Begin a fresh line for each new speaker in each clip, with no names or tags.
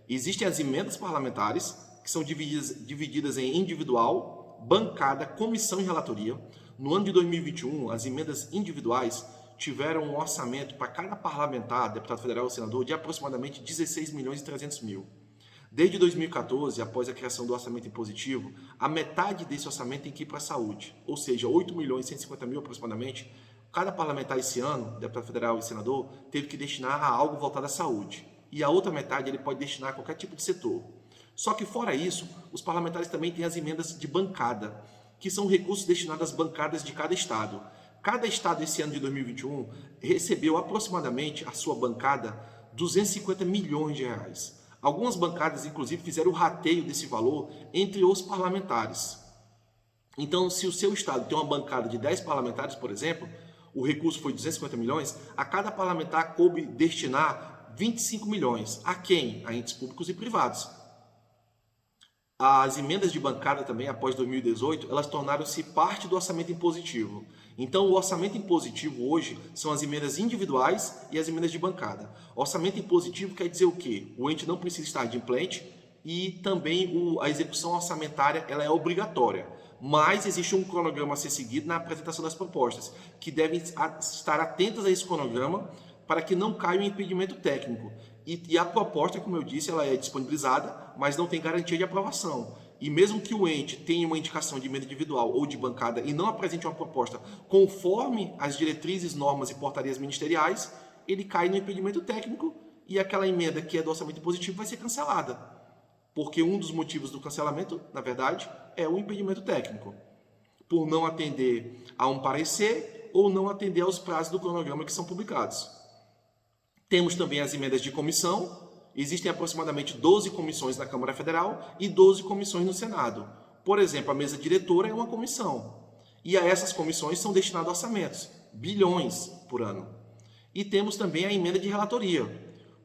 Existem as emendas parlamentares, que são divididas em individual, bancada, comissão e relatoria. No ano de 2021, as emendas individuais tiveram um orçamento para cada parlamentar, deputado federal ou senador, de aproximadamente 16 milhões e 300 mil. Desde 2014, após a criação do orçamento impositivo, a metade desse orçamento tem que ir para a saúde, ou seja, 8 milhões e 150 mil aproximadamente. Cada parlamentar esse ano, deputado federal e senador, teve que destinar a algo voltado à saúde. E a outra metade ele pode destinar a qualquer tipo de setor. Só que fora isso, os parlamentares também têm as emendas de bancada, que são recursos destinados às bancadas de cada estado. Cada estado esse ano de 2021 recebeu aproximadamente a sua bancada 250 milhões de reais. Algumas bancadas, inclusive, fizeram o rateio desse valor entre os parlamentares. Então, se o seu estado tem uma bancada de 10 parlamentares, por exemplo, o recurso foi 250 milhões, a cada parlamentar coube destinar 25 milhões. A quem? A entes públicos e privados. As emendas de bancada também, após 2018, elas tornaram-se parte do orçamento impositivo. Então, o orçamento impositivo hoje são as emendas individuais e as emendas de bancada. Orçamento impositivo quer dizer o quê? O ente não precisa estar adimplente e também a execução orçamentária ela é obrigatória. Mas existe um cronograma a ser seguido na apresentação das propostas, que devem estar atentas a esse cronograma para que não caia um impedimento técnico. E a proposta, como eu disse, ela é disponibilizada, mas não tem garantia de aprovação. E mesmo que o ente tenha uma indicação de emenda individual ou de bancada e não apresente uma proposta conforme as diretrizes, normas e portarias ministeriais, ele cai no impedimento técnico e aquela emenda que é do orçamento impositivo vai ser cancelada. Porque um dos motivos do cancelamento, na verdade, é o impedimento técnico. Por não atender a um parecer ou não atender aos prazos do cronograma que são publicados. Temos também as emendas de comissão. Existem aproximadamente 12 comissões na Câmara Federal e 12 comissões no Senado. Por exemplo, a mesa diretora é uma comissão. E a essas comissões são destinados orçamentos, bilhões por ano. E temos também a emenda de relatoria.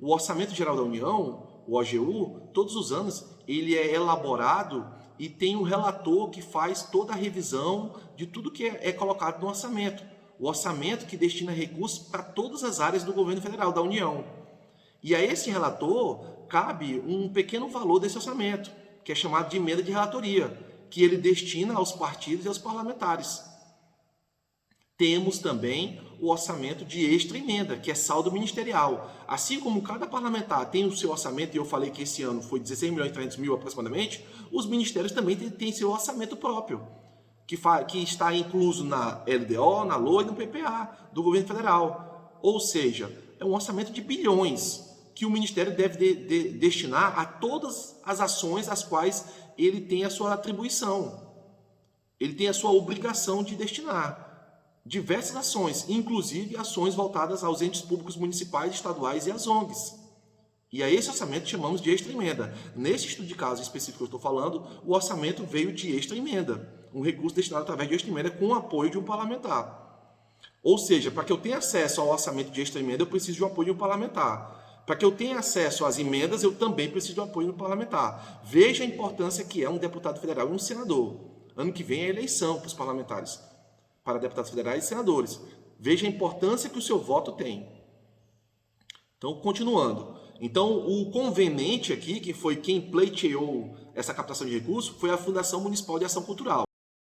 O Orçamento Geral da União, o OGU, todos os anos, ele é elaborado e tem um relator que faz toda a revisão de tudo que é colocado no orçamento. O orçamento que destina recursos para todas as áreas do governo federal, da União. E a esse relator cabe um pequeno valor desse orçamento, que é chamado de emenda de relatoria, que ele destina aos partidos e aos parlamentares. Temos também o orçamento de extra-emenda, que é saldo ministerial. Assim como cada parlamentar tem o seu orçamento, e eu falei que esse ano foi 16 milhões e 300 mil aproximadamente, os ministérios também têm seu orçamento próprio, que está incluso na LDO, na LOA e no PPA do governo federal. Ou seja, é um orçamento de bilhões que o Ministério deve destinar a todas as ações às quais ele tem a sua atribuição. Ele tem a sua obrigação de destinar diversas ações, inclusive ações voltadas aos entes públicos municipais, estaduais e às ONGs. E a esse orçamento chamamos de extra-emenda. Nesse estudo de caso específico que eu estou falando, o orçamento veio de extra-emenda. Um recurso destinado através de extra-emenda com o apoio de um parlamentar. Ou seja, para que eu tenha acesso ao orçamento de extra-emenda, eu preciso de um apoio de um parlamentar. Para que eu tenha acesso às emendas, eu também preciso de um apoio do parlamentar. Veja a importância que é um deputado federal e um senador. Ano que vem é a eleição para os parlamentares, para deputados federais e senadores. Veja a importância que o seu voto tem. Então, continuando. Então, o conveniente aqui, que foi quem pleiteou essa captação de recursos, foi a Fundação Municipal de Ação Cultural.